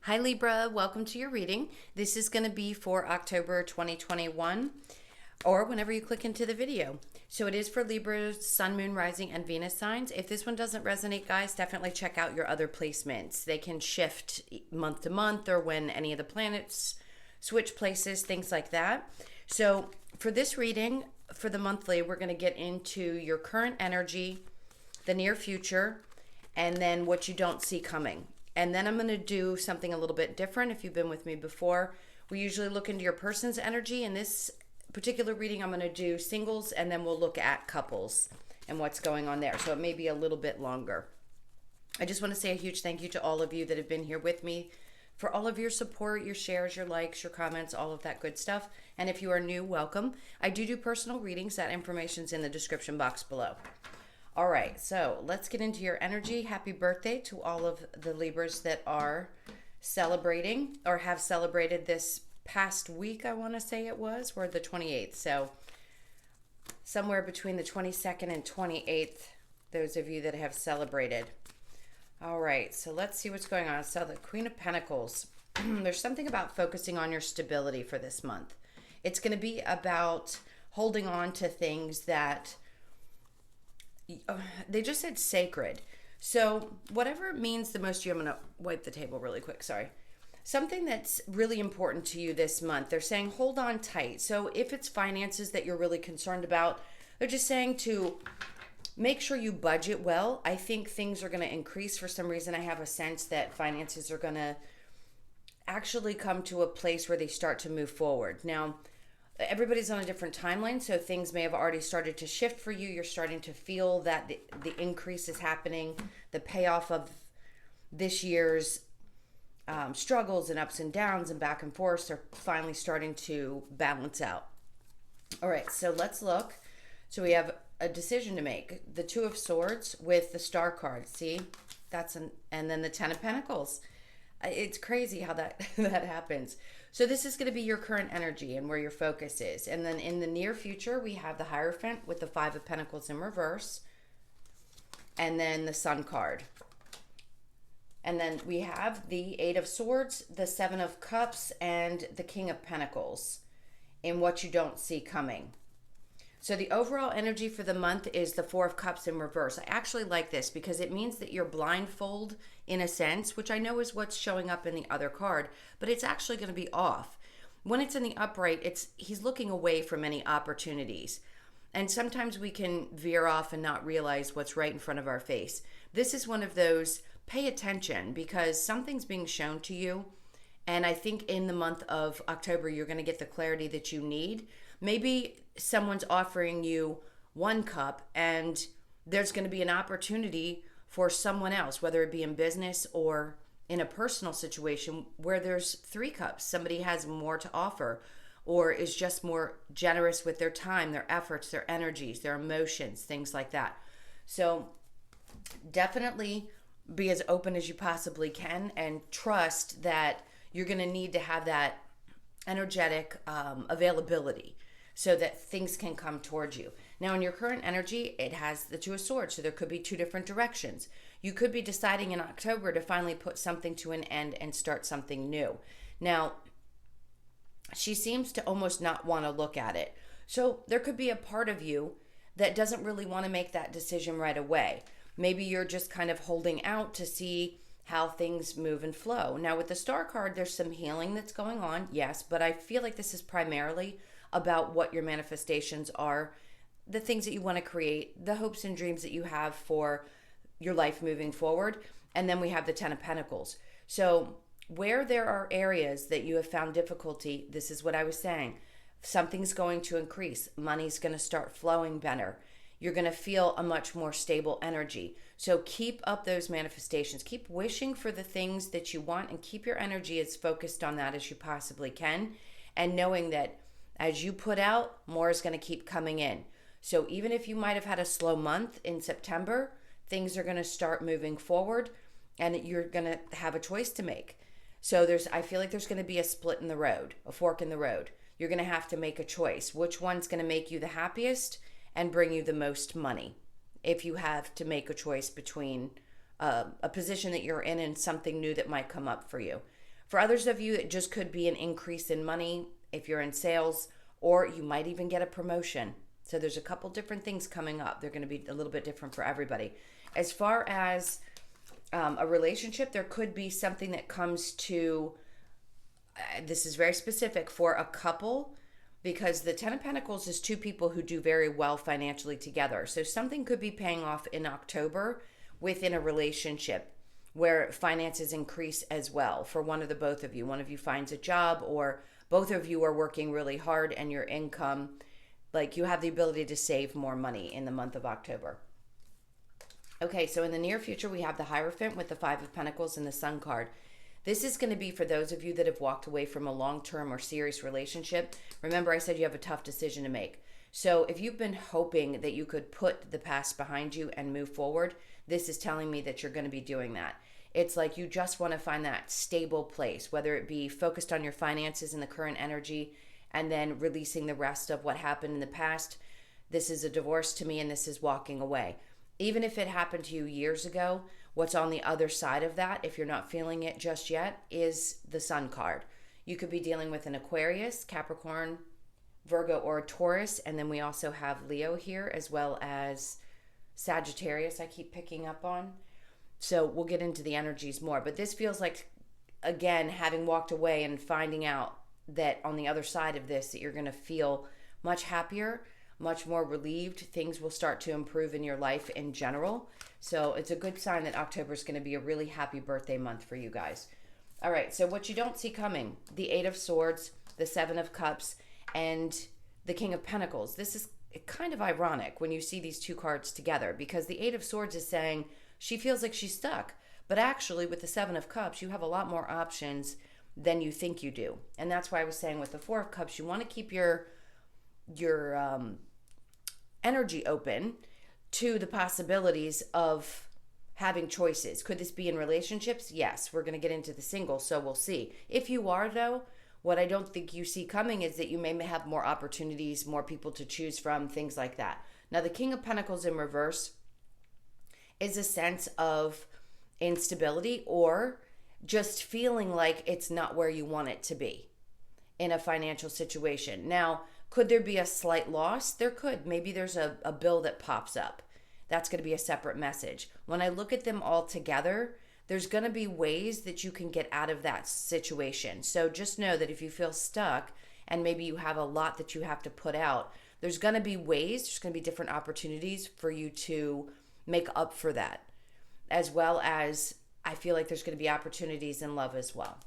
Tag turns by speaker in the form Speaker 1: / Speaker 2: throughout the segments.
Speaker 1: Hi Libra, welcome to your reading. This is going to be for October 2021 or whenever you click into the video. So it is for Libra's Sun, Moon, Rising, and Venus signs. If this one doesn't resonate, guys, definitely check out your other placements. They can shift month to month or when any of the planets switch places, things like that. So for this reading, for the monthly, we're going to get into your current energy, the near future, and then what you don't see coming. And then I'm going to do something a little bit different. If you've been with me before, we usually look into your person's energy. In this particular reading, I'm going to do singles, and then we'll look at couples and what's going on there. So it may be a little bit longer. I just want to say a huge thank you to all of you that have been here with me for all of your support, your shares, your likes, your comments, all of that good stuff. And if you are new, welcome. I do personal readings. That information's in the description box below. All right, so let's get into your energy. Happy birthday to all of the Libras that are celebrating or have celebrated this past week, I want to say it was. We're the 28th, so somewhere between the 22nd and 28th, those of you that have celebrated. All right, so let's see what's going on. So the Queen of Pentacles, there's something about focusing on your stability for this month. It's going to be about holding on to things that they just said sacred. So whatever means the most to you, I'm going to wipe the table really quick. Sorry. Something that's really important to you this month. They're saying hold on tight. So if it's finances that you're really concerned about, they're just saying to make sure you budget well. I think things are going to increase. For some reason, I have a sense that finances are going to actually come to a place where they start to move forward. Now, everybody's on a different timeline, so things may have already started to shift for you. You're starting to feel that the increase is happening. The payoff of this year's struggles and ups and downs and back and forth are finally starting to balance out. All right, so let's look. So we have a decision to make. The Two of Swords with the Star card. See, and then the Ten of Pentacles. It's crazy how that happens. So this is going to be your current energy and where your focus is. And then in the near future, we have the Hierophant with the Five of Pentacles in reverse. And then the Sun card. And then we have the Eight of Swords, the Seven of Cups, and the King of Pentacles in what you don't see coming. So the overall energy for the month is the Four of Cups in reverse. I actually like this because it means that you're blindfold in a sense, which I know is what's showing up in the other card, but it's actually going to be off. When it's in the upright, he's looking away from any opportunities. And sometimes we can veer off and not realize what's right in front of our face. This is one of those, pay attention because something's being shown to you. And I think in the month of October, you're going to get the clarity that you need. Maybe someone's offering you one cup and there's going to be an opportunity for someone else, whether it be in business or in a personal situation where there's three cups. Somebody has more to offer or is just more generous with their time, their efforts, their energies, their emotions, things like that. So definitely be as open as you possibly can and trust that you're going to need to have that energetic availability so that things can come towards you. Now, in your current energy, it has the Two of Swords, so there could be two different directions. You could be deciding in October to finally put something to an end and start something new. Now, she seems to almost not want to look at it. So there could be a part of you that doesn't really want to make that decision right away. Maybe you're just kind of holding out to see how things move and flow. Now, with the Star card, there's some healing that's going on, yes, but I feel like this is primarily about what your manifestations are, the things that you want to create, the hopes and dreams that you have for your life moving forward. And then we have the Ten of Pentacles. So where there are areas that you have found difficulty, this is what I was saying. Something's going to increase. Money's going to start flowing better. You're going to feel a much more stable energy. So keep up those manifestations. Keep wishing for the things that you want and keep your energy as focused on that as you possibly can. And knowing that as you put out, more is going to keep coming in. So even if you might have had a slow month in September, things are going to start moving forward and you're going to have a choice to make. So I feel like there's going to be a split in the road, a fork in the road. You're going to have to make a choice. Which one's going to make you the happiest and bring you the most money? If you have to make a choice between a position that you're in and something new that might come up for you. For others of you, it just could be an increase in money if you're in sales, or you might even get a promotion. So there's a couple different things coming up. They're going to be a little bit different for everybody. As far as a relationship, there could be something that comes to, this is very specific for a couple, because the Ten of Pentacles is two people who do very well financially together. So something could be paying off in October within a relationship where finances increase as well for one of the both of you. One of you finds a job, or both of you are working really hard and your income, like you have the ability to save more money in the month of October. Okay, so in the near future, we have the Hierophant with the Five of Pentacles and the Sun card. This is going to be for those of you that have walked away from a long-term or serious relationship. Remember, I said you have a tough decision to make. So if you've been hoping that you could put the past behind you and move forward, this is telling me that you're going to be doing that. It's like you just want to find that stable place, whether it be focused on your finances and the current energy, and then releasing the rest of what happened in the past. This is a divorce to me, and this is walking away. Even if it happened to you years ago, what's on the other side of that, if you're not feeling it just yet, is the Sun card. You could be dealing with an Aquarius, Capricorn, Virgo, or a Taurus, and then we also have Leo here, as well as Sagittarius I keep picking up on. So we'll get into the energies more. But this feels like, again, having walked away and finding out that on the other side of this, that you're going to feel much happier, much more relieved. Things will start to improve in your life in general. So it's a good sign that October is going to be a really happy birthday month for you guys. All right, so what you don't see coming, the Eight of Swords, the Seven of Cups, and the King of Pentacles. This is kind of ironic when you see these two cards together, because the Eight of Swords is saying she feels like she's stuck. But actually, with the Seven of Cups, you have a lot more options than you think you do. And that's why I was saying with the Four of Cups, you want to keep your energy open to the possibilities of having choices. Could this be in relationships? Yes, we're going to get into the single, so we'll see. If you are, though, what I don't think you see coming is that you may have more opportunities, more people to choose from, things like that. Now, the King of Pentacles in reverse is a sense of instability, or just feeling like it's not where you want it to be in a financial situation. Now, could there be a slight loss? There could. Maybe there's a bill that pops up. That's going to be a separate message. When I look at them all together, there's going to be ways that you can get out of that situation. So just know that if you feel stuck and maybe you have a lot that you have to put out, there's going to be ways, there's going to be different opportunities for you to make up for that. As well as I feel like there's going to be opportunities in love as well.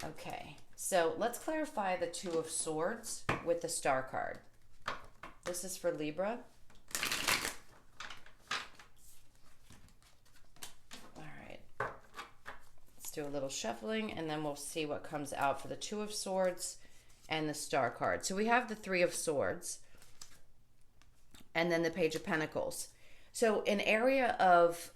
Speaker 1: Okay, so let's clarify the Two of Swords with the Star card. This is for Libra. All right, let's do a little shuffling, and then we'll see what comes out for the Two of Swords and the Star card. So we have the Three of Swords, and then the Page of Pentacles. So an area of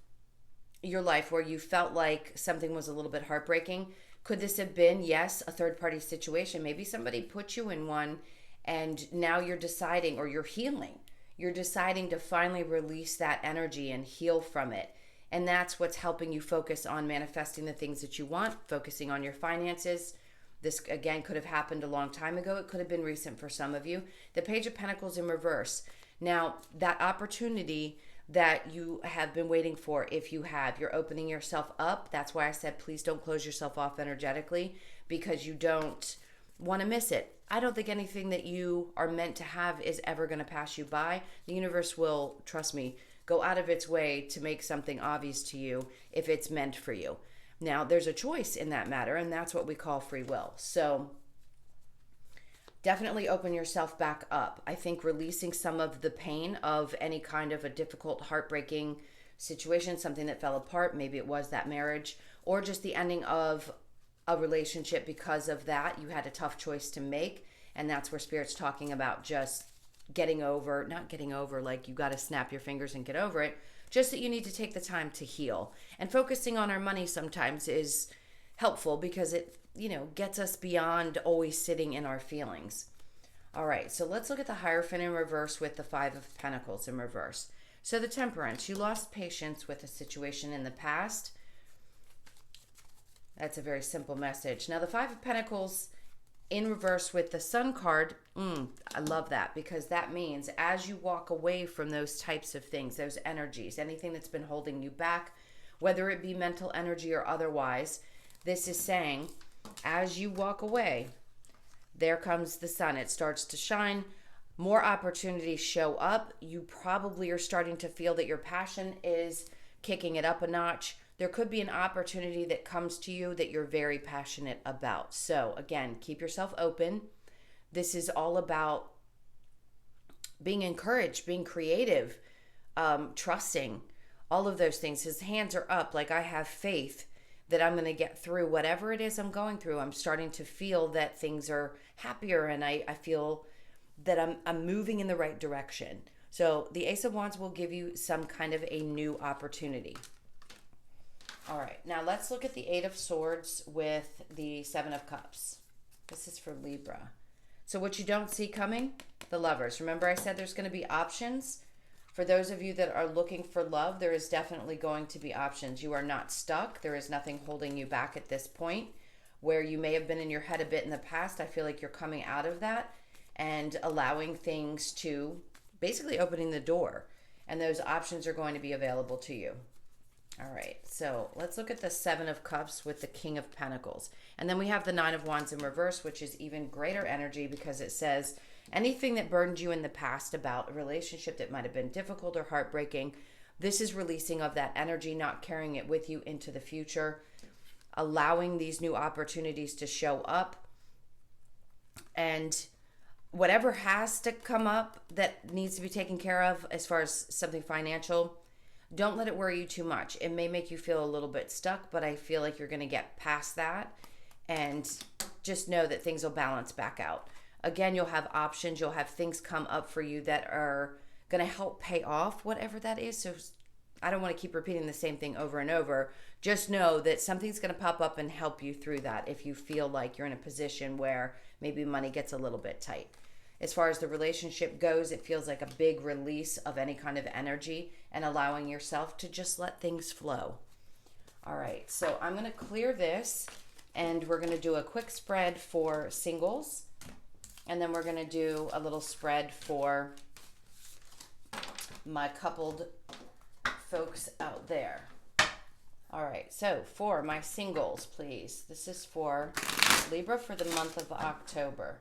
Speaker 1: your life where you felt like something was a little bit heartbreaking. Could this have been, yes, a third-party situation? Maybe somebody put you in one, and now you're deciding, or you're healing. You're deciding to finally release that energy and heal from it. And that's what's helping you focus on manifesting the things that you want, focusing on your finances. This, again, could have happened a long time ago. It could have been recent for some of you. The Page of Pentacles in reverse. Now, that opportunity that you have been waiting for, if you have, you're opening yourself up. That's why I said please don't close yourself off energetically, because you don't want to miss it. I don't think anything that you are meant to have is ever going to pass you by. The universe will, trust me, go out of its way to make something obvious to you if it's meant for you. Now, there's a choice in that matter, and that's what we call free will. So definitely open yourself back up. I think releasing some of the pain of any kind of a difficult, heartbreaking situation, something that fell apart, maybe it was that marriage, or just the ending of a relationship because of that. You had a tough choice to make, and that's where Spirit's talking about just getting over, not getting over like you got to snap your fingers and get over it, just that you need to take the time to heal. And focusing on our money sometimes is helpful because it, gets us beyond always sitting in our feelings. All right, so let's look at the Hierophant in reverse with the Five of Pentacles in reverse. So the Temperance, you lost patience with a situation in the past. That's a very simple message. Now, the Five of Pentacles in reverse with the Sun card, I love that, because that means as you walk away from those types of things, those energies, anything that's been holding you back, whether it be mental energy or otherwise, this is saying as you walk away, there comes the sun. It starts to shine. More opportunities show up. You probably are starting to feel that your passion is kicking it up a notch. There could be an opportunity that comes to you that you're very passionate about. So again, keep yourself open. This is all about being encouraged, being creative, trusting, all of those things. His hands are up, like I have faith that I'm going to get through whatever it is I'm going through. I'm starting to feel that things are happier, and I feel that I'm moving in the right direction. So the Ace of Wands will give you some kind of a new opportunity. All right, now let's look at the Eight of Swords with the Seven of Cups. This is for Libra. So what you don't see coming, the Lovers. Remember I said there's going to be options. For those of you that are looking for love, there is definitely going to be options. You are not stuck. There is nothing holding you back at this point. Where you may have been in your head a bit in the past, I feel like you're coming out of that and allowing things to, basically opening the door. And those options are going to be available to you. All right, so let's look at the Seven of Cups with the King of Pentacles. And then we have the Nine of Wands in reverse, which is even greater energy, because it says anything that burdened you in the past about a relationship that might have been difficult or heartbreaking, this is releasing of that energy, not carrying it with you into the future, allowing these new opportunities to show up. And whatever has to come up that needs to be taken care of as far as something financial, don't let it worry you too much. It may make you feel a little bit stuck, but I feel like you're going to get past that, and just know that things will balance back out. Again, you'll have options. You'll have things come up for you that are going to help pay off whatever that is. So I don't want to keep repeating the same thing over and over. Just know that something's going to pop up and help you through that if you feel like you're in a position where maybe money gets a little bit tight. As far as the relationship goes, it feels like a big release of any kind of energy and allowing yourself to just let things flow. All right, so I'm going to clear this, and we're going to do a quick spread for singles, and then we're going to do a little spread for my coupled folks out there. All right, so for my singles, please. This is for Libra for the month of October.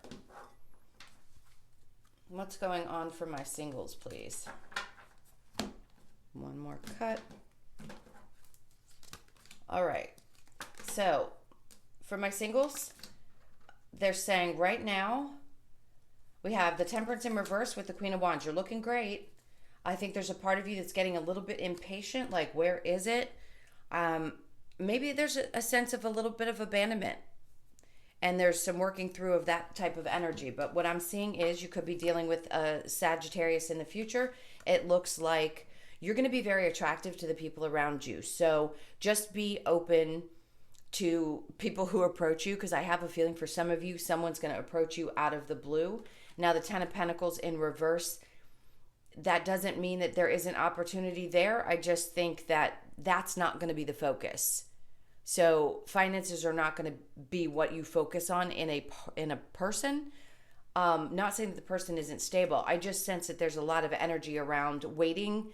Speaker 1: What's going on for my singles, please? One more cut. All right. So for my singles, they're saying right now we have the Temperance in reverse with the Queen of Wands. You're looking great. I think there's a part of you that's getting a little bit impatient. Like, where is it? Maybe there's a sense of a little bit of abandonment. And there's some working through of that type of energy. But what I'm seeing is you could be dealing with a Sagittarius in the future. It looks like you're going to be very attractive to the people around you. So just be open to people who approach you, because I have a feeling for some of you, someone's going to approach you out of the blue. Now, the Ten of Pentacles in reverse, that doesn't mean that there isn't opportunity there. I just think that that's not going to be the focus. So finances are not going to be what you focus on in a person. Not saying that the person isn't stable. I just sense that there's a lot of energy around waiting.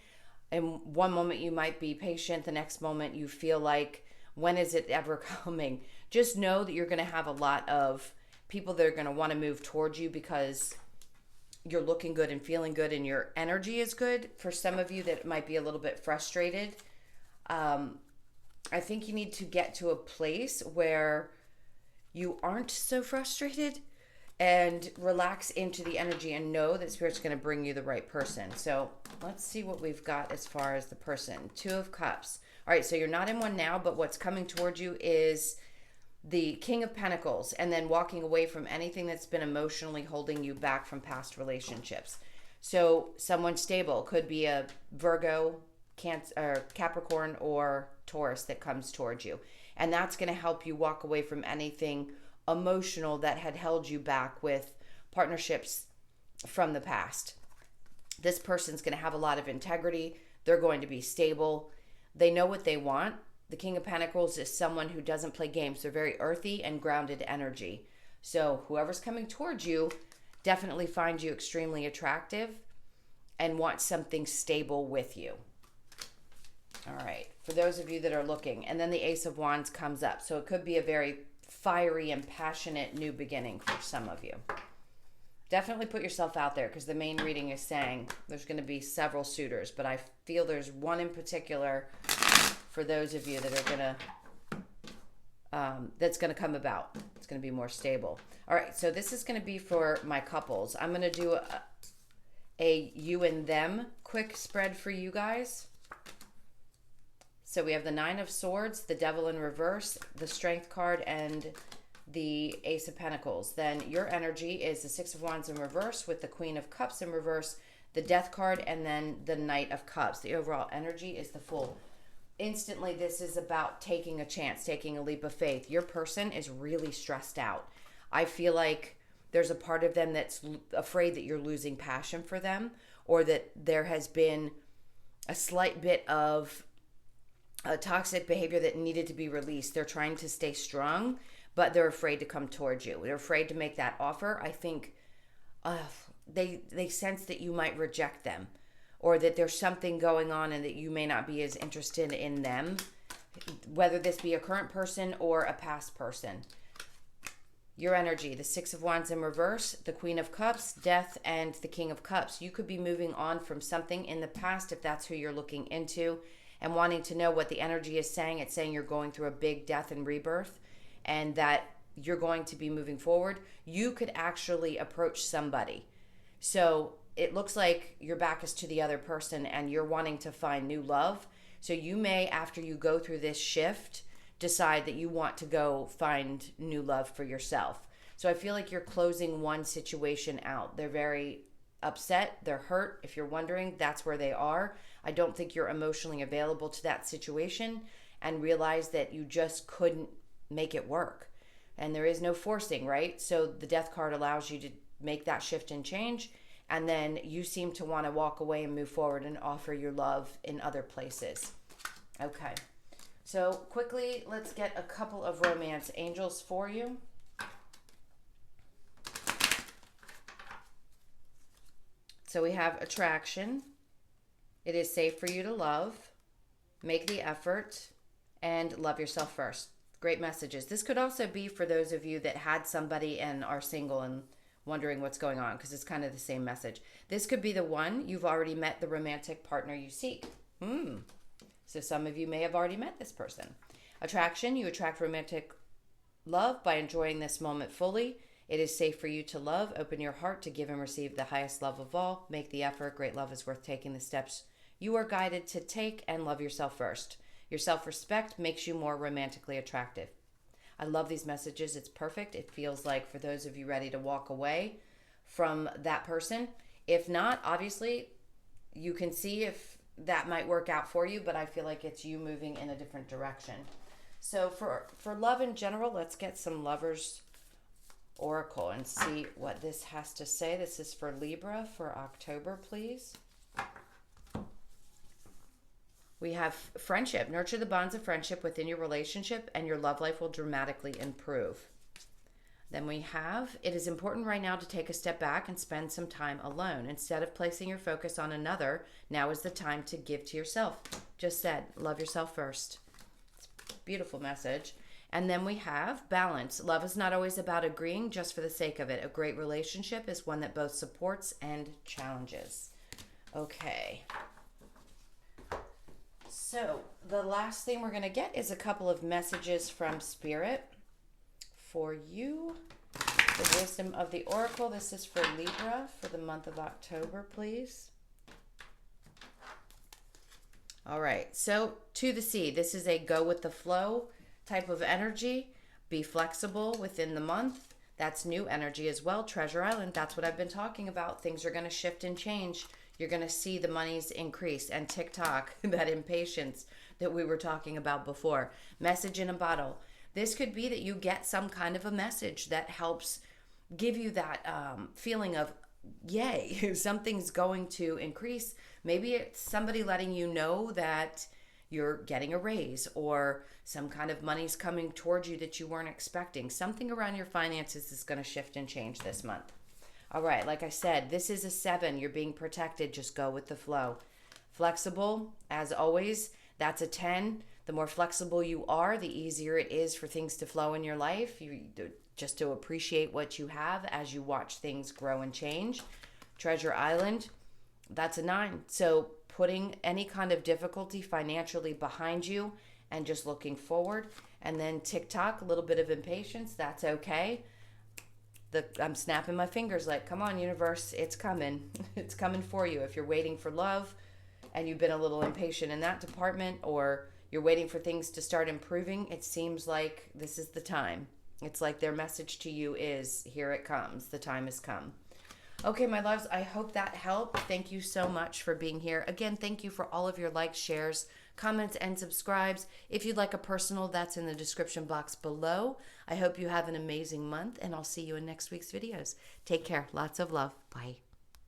Speaker 1: And one moment you might be patient. The next moment you feel like, when is it ever coming? Just know that you're going to have a lot of people that are going to want to move towards you because you're looking good and feeling good and your energy is good. For some of you that might be a little bit frustrated, I think you need to get to a place where you aren't so frustrated and relax into the energy and know that Spirit's going to bring you the right person. So let's see what we've got as far as the person. Two of Cups. All right, so you're not in one now, but what's coming towards you is the King of Pentacles, and then walking away from anything that's been emotionally holding you back from past relationships. So someone stable, could be a Virgo, Cancer, or Capricorn, or Taurus that comes towards you. And that's going to help you walk away from anything emotional that had held you back with partnerships from the past. This person's going to have a lot of integrity. They're going to be stable. They know what they want. The King of Pentacles is someone who doesn't play games. They're very earthy and grounded energy. So whoever's coming towards you definitely finds you extremely attractive and wants something stable with you. All right, for those of you that are looking. And then the Ace of Wands comes up. So it could be a very fiery and passionate new beginning for some of you. Definitely put yourself out there, because the main reading is saying there's going to be several suitors, but I feel there's one in particular for those of you that are going to, that's going to come about. It's going to be more stable. All right, so this is going to be for my couples. I'm going to do a you and them quick spread for you guys. So we have the Nine of Swords, the Devil in reverse, the Strength card, and the Ace of Pentacles. Then your energy is the Six of Wands in reverse with the Queen of Cups in reverse, the Death card, and then the Knight of Cups. The overall energy is the Fool. Instantly, this is about taking a chance, taking a leap of faith. Your person is really stressed out. I feel like there's a part of them that's afraid that you're losing passion for them, or that there has been a slight bit of toxic behavior that needed to be released. They're trying to stay strong, but they're afraid to come towards you. They're afraid to make that offer. I think they sense that you might reject them, or that there's something going on and that you may not be as interested in them, whether this be a current person or a past person. Your energy, the Six of Wands in reverse, the Queen of Cups, Death, and the King of Cups. You could be moving on from something in the past if that's who you're looking into, and wanting to know what the energy is saying. It's saying you're going through a big death and rebirth, and that you're going to be moving forward. You could actually approach somebody. So it looks like your back is to the other person and you're wanting to find new love. So you may, after you go through this shift, decide that you want to go find new love for yourself. So I feel like you're closing one situation out. They're very upset. They're hurt. If you're wondering, that's where they are. I don't think you're emotionally available to that situation, and realize that you just couldn't make it work. And there is no forcing, right? So the Death card allows you to make that shift and change. And then you seem to want to walk away and move forward and offer your love in other places. Okay. So quickly, let's get a couple of romance angels for you. So we have attraction. It is safe for you to love. Make the effort and love yourself first. Great messages. This could also be for those of you that had somebody and are single and wondering what's going on, because it's kind of the same message. This could be the one. You've already met the romantic partner you seek. So some of you may have already met this person. Attraction. You attract romantic love by enjoying this moment fully. It is safe for you to love. Open your heart to give and receive the highest love of all. Make the effort. Great love is worth taking the steps you are guided to take, and love yourself first. Your self-respect makes you more romantically attractive. I love these messages. It's perfect. It feels like for those of you ready to walk away from that person. If not, obviously, you can see if that might work out for you, but I feel like it's you moving in a different direction. So for love in general, let's get some Lovers Oracle and see what this has to say. This is for Libra for October, please. We have friendship. Nurture the bonds of friendship within your relationship and your love life will dramatically improve. Then we have, it is important right now to take a step back and spend some time alone. Instead of placing your focus on another, now is the time to give to yourself. Just said, love yourself first. It's a beautiful message. And then we have balance. Love is not always about agreeing just for the sake of it. A great relationship is one that both supports and challenges. Okay. So the last thing we're going to get is a couple of messages from Spirit for you. The wisdom of the Oracle. This is for Libra for the month of October, please. All right. So to the sea. This is a go with the flow type of energy. Be flexible within the month. That's new energy as well. Treasure Island. That's what I've been talking about. Things are going to shift and change. You're going to see the monies increase. And TikTok, that impatience that we were talking about before. Message in a bottle. This could be that you get some kind of a message that helps give you that feeling of, yay, something's going to increase. Maybe it's somebody letting you know that you're getting a raise, or some kind of money's coming towards you that you weren't expecting. Something around your finances is going to shift and change this month. All right, like I said, this is a 7. You're being protected. Just go with the flow. Flexible, as always, that's a 10. The more flexible you are, the easier it is for things to flow in your life. You just to appreciate what you have as you watch things grow and change. Treasure Island, that's a 9. So putting any kind of difficulty financially behind you and just looking forward. And then TikTok, a little bit of impatience, that's okay. I'm snapping my fingers like, come on, universe, it's coming. It's coming for you. If you're waiting for love and you've been a little impatient in that department, or you're waiting for things to start improving, it seems like this is the time. It's like their message to you is, here it comes. The time has come. Okay, my loves, I hope that helped. Thank you so much for being here. Again, thank you for all of your likes, shares, comments, and subscribes. If you'd like a personal, that's in the description box below. I hope you have an amazing month, and I'll see you in next week's videos. Take care. Lots of love. Bye.